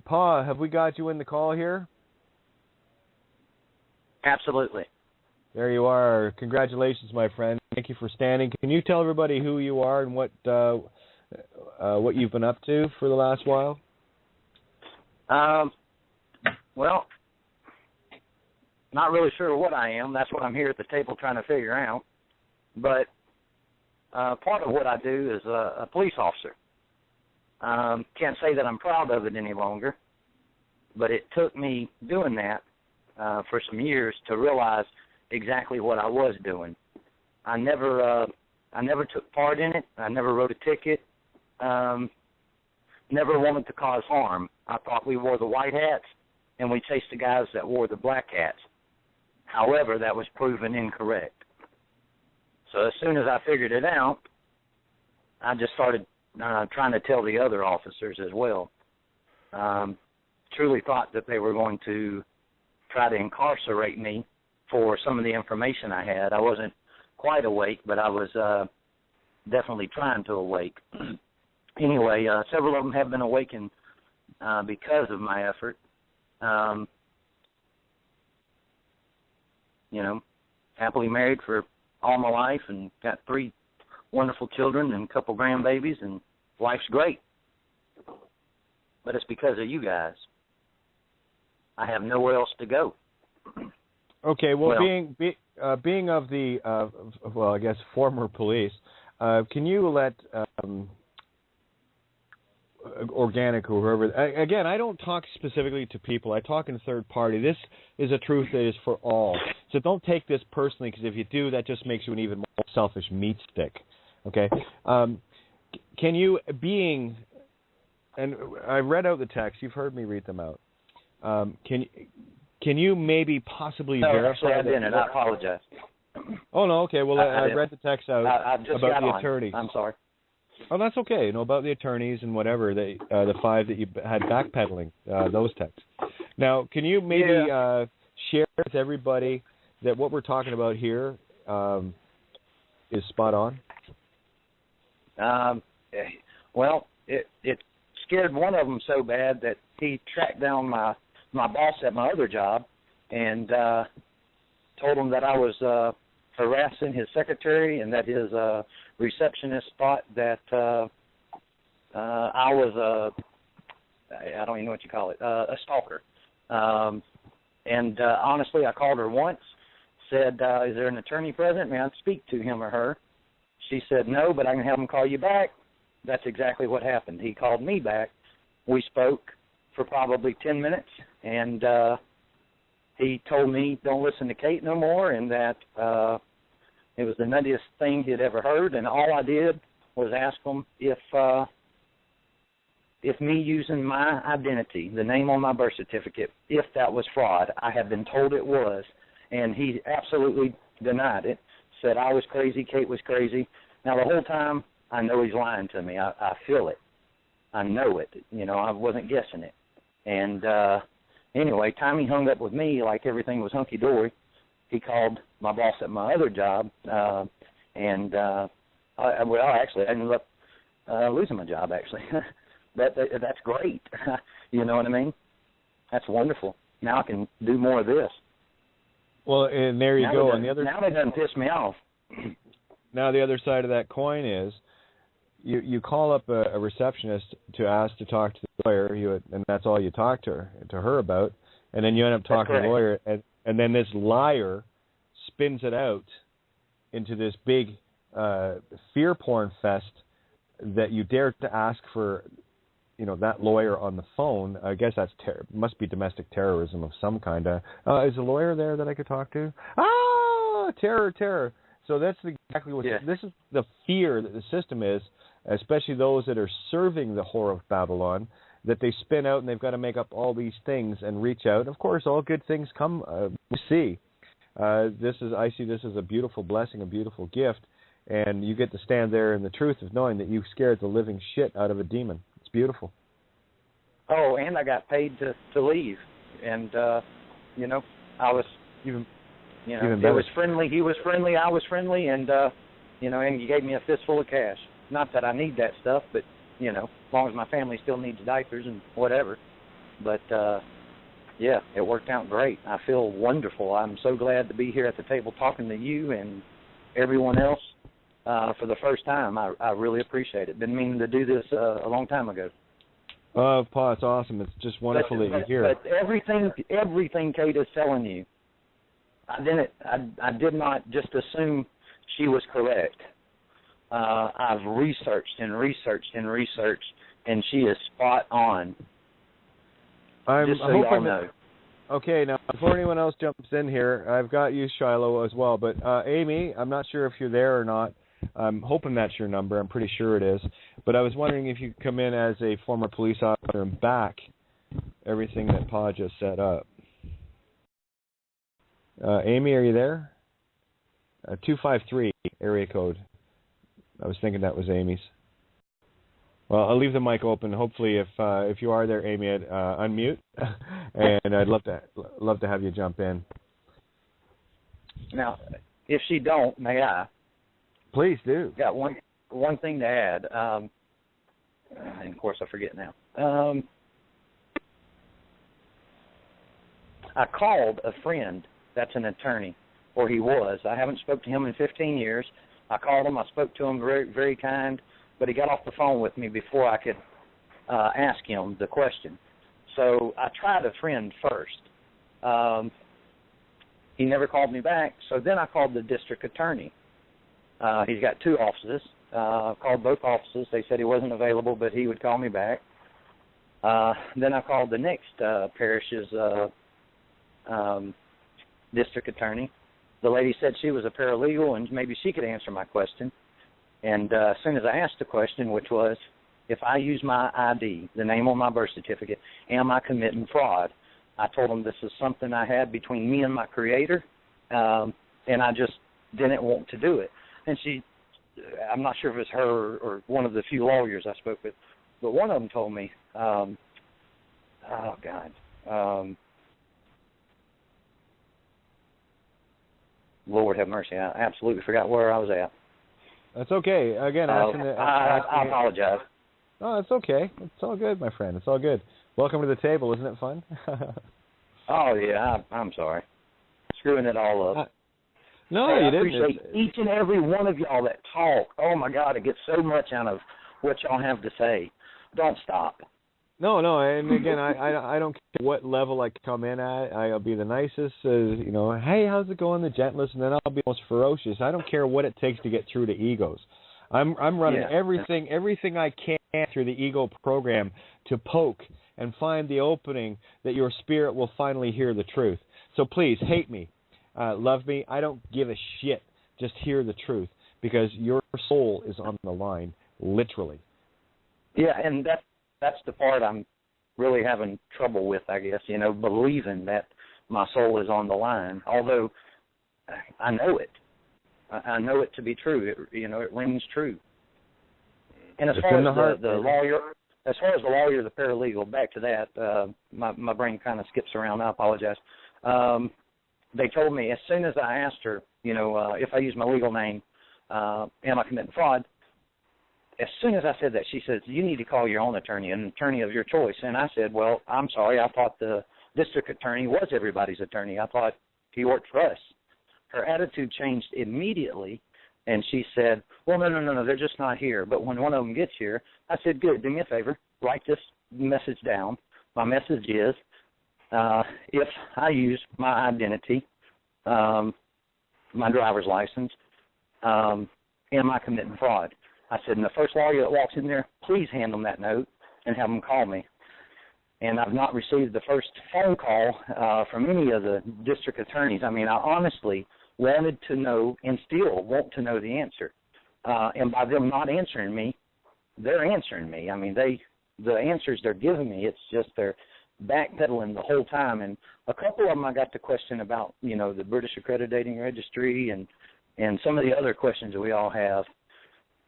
Pa, have we got you in the call here? Absolutely. There you are. Congratulations, my friend. Thank you for standing. Can you tell everybody who you are and what you've been up to for the last while? Well, not really sure what I am. That's what I'm here at the table trying to figure out. But part of what I do is a police officer. Can't say that I'm proud of it any longer, but it took me doing that for some years to realize exactly what I was doing. I never took part in it. I never wrote a ticket. Never wanted to cause harm. I thought we wore the white hats, and we chased the guys that wore the black hats. However, that was proven incorrect. So as soon as I figured it out, I just started trying to tell the other officers as well. Truly thought that they were going to try to incarcerate me for some of the information I had. I wasn't quite awake, but I was definitely trying to awake. Anyway, several of them have been awakened because of my effort. Happily married for all my life and got 3 wonderful children and a couple grandbabies, and life's great. But it's because of you guys. I have nowhere else to go. Okay, well being of the, I guess, former police, can you let Organic or whoever, again, I don't talk specifically to people. I talk in third party. This is a truth that is for all. So don't take this personally, because if you do, that just makes you an even more selfish meat stick. Okay? Can you, and I read out the text. You've heard me read them out. Can you maybe possibly verify? Actually, I didn't. I apologize. Oh, no, okay. Well, I read the text out I just about got the on. attorneys. I'm sorry. Oh, that's okay. About the attorneys and whatever, the 5 that you had backpedaling, those texts. Now, can you maybe share with everybody that what we're talking about here is spot on? Well, it scared one of them so bad that he tracked down my boss at my other job and told him that I was harassing his secretary and that his receptionist thought that I was I don't even know what you call it, a stalker. And honestly, I called her once, said, is there an attorney present? May I speak to him or her? She said, no, but I can have him call you back. That's exactly what happened. He called me back. We spoke for probably 10 minutes, and he told me don't listen to Kate no more, and that it was the nuttiest thing he'd ever heard, and all I did was ask him if me using my identity, the name on my birth certificate, if that was fraud. I have been told it was, and he absolutely denied it, said I was crazy, Kate was crazy. Now, the whole time, I know he's lying to me. I feel it. I know it. I wasn't guessing it. And anyway, time he hung up with me, like everything was hunky-dory, he called my boss at my other job, and actually, I ended up losing my job, actually. That's great. You know what I mean? That's wonderful. Now I can do more of this. Well, and there you go. Now they done piss me off. Now the other side of that coin is you call up a receptionist to ask to talk to the lawyer, and that's all you talk to her about, and then you end up talking to the lawyer, and then this liar spins it out into this big fear porn fest that you dare to ask for, that lawyer on the phone. I guess that's must be domestic terrorism of some kind. Is a lawyer there that I could talk to? Terror. So that's exactly what this is. The fear that the system is, especially those that are serving the whore of Babylon, that they spin out and they've got to make up all these things and reach out. Of course, all good things come. We see. I see this as a beautiful blessing, a beautiful gift, and you get to stand there in the truth of knowing that you scared the living shit out of a demon. It's beautiful. Oh, and I got paid to leave, and I was even it better. was friendly. He was friendly. I was friendly, and and he gave me a fistful of cash. Not that I need that stuff, but as long as my family still needs diapers and whatever. But, yeah, it worked out great. I feel wonderful. I'm so glad to be here at the table talking to you and everyone else for the first time. I really appreciate it. Been meaning to do this a long time ago. Pa, it's awesome. It's just wonderful that you're here. But everything Kate is telling you, I did not just assume she was correct. I've researched, and she is spot on. Just so y'all know. Okay, now, before anyone else jumps in here, I've got you, Shiloh, as well. But, Amy, I'm not sure if you're there or not. I'm hoping that's your number. I'm pretty sure it is. But I was wondering if you could come in as a former police officer and back everything that Pa just set up. Amy, are you there? 253 area code. I was thinking that was Amy's. Well, I'll leave the mic open. Hopefully, if you are there, Amy, unmute, and I'd love to have you jump in. Now, if she don't, may I? Please do. Got one thing to add, and of course I forget now. I called a friend that's an attorney, or he was. I haven't spoke to him in 15 years. I called him. I spoke to him, very, very kind, but he got off the phone with me before I could ask him the question. So I tried a friend first. He never called me back, so then I called the district attorney. He's got two offices. Called both offices. They said he wasn't available, but he would call me back. Then I called the next parish's district attorney. The lady said she was a paralegal and maybe she could answer my question. And as soon as I asked the question, which was, if I use my ID, the name on my birth certificate, am I committing fraud? I told them this is something I had between me and my creator, and I just didn't want to do it. And she, I'm not sure if it's her or one of the few lawyers I spoke with, but one of them told me, Lord have mercy, I absolutely forgot where I was at. That's okay. Again, I apologize. No, it's okay. It's all good, my friend. It's all good. Welcome to the table. Isn't it fun? Oh, yeah, I'm sorry. Screwing it all up. No, hey, you didn't. I appreciate each and every one of y'all that talk. Oh, my God, I get so much out of what y'all have to say. Don't stop. No, and again, I don't care what level I come in at. I'll be the nicest, hey, how's it going, the gentlest, and then I'll be most ferocious. I don't care what it takes to get through to egos. I'm running everything I can through the ego program to poke and find the opening that your spirit will finally hear the truth. So please, hate me, love me. I don't give a shit. Just hear the truth, because your soul is on the line, literally. Yeah, and that's the part I'm really having trouble with, I guess, believing that my soul is on the line, although I know it. I know it to be true. It rings true. And as far as the lawyer, the paralegal, back to that, my brain kind of skips around. I apologize. They told me as soon as I asked her, if I use my legal name, am I committing fraud? As soon as I said that, she says, you need to call your own attorney, an attorney of your choice. And I said, well, I'm sorry. I thought the district attorney was everybody's attorney. I thought he worked for us. Her attitude changed immediately, and she said, well, no, they're just not here. But when one of them gets here, I said, good, do me a favor, write this message down. My message is, if I use my identity, my driver's license, am I committing fraud? I said, and the first lawyer that walks in there, please hand them that note and have them call me. And I've not received the first phone call from any of the district attorneys. I mean, I honestly wanted to know and still want to know the answer. And by them not answering me, they're answering me. I mean, the answers they're giving me, it's just they're backpedaling the whole time. And a couple of them I got to question about, the British Accrediting Registry and some of the other questions that we all have.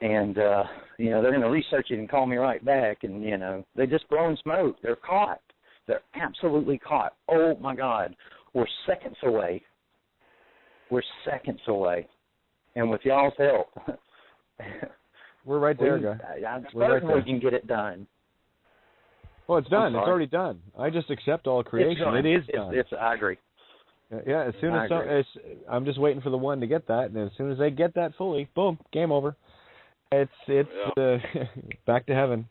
And, they're going to research it and call me right back. And, they just blowing smoke. They're caught. They're absolutely caught. Oh, my God. We're seconds away. And with y'all's help, we're right there, guys. I suppose we can get it done. Well, it's done. It's already done. I just accept all creation. It is done. I agree. Yeah, as soon as I'm just waiting for the one to get that, and as soon as they get that fully, boom, game over. It's back to heaven.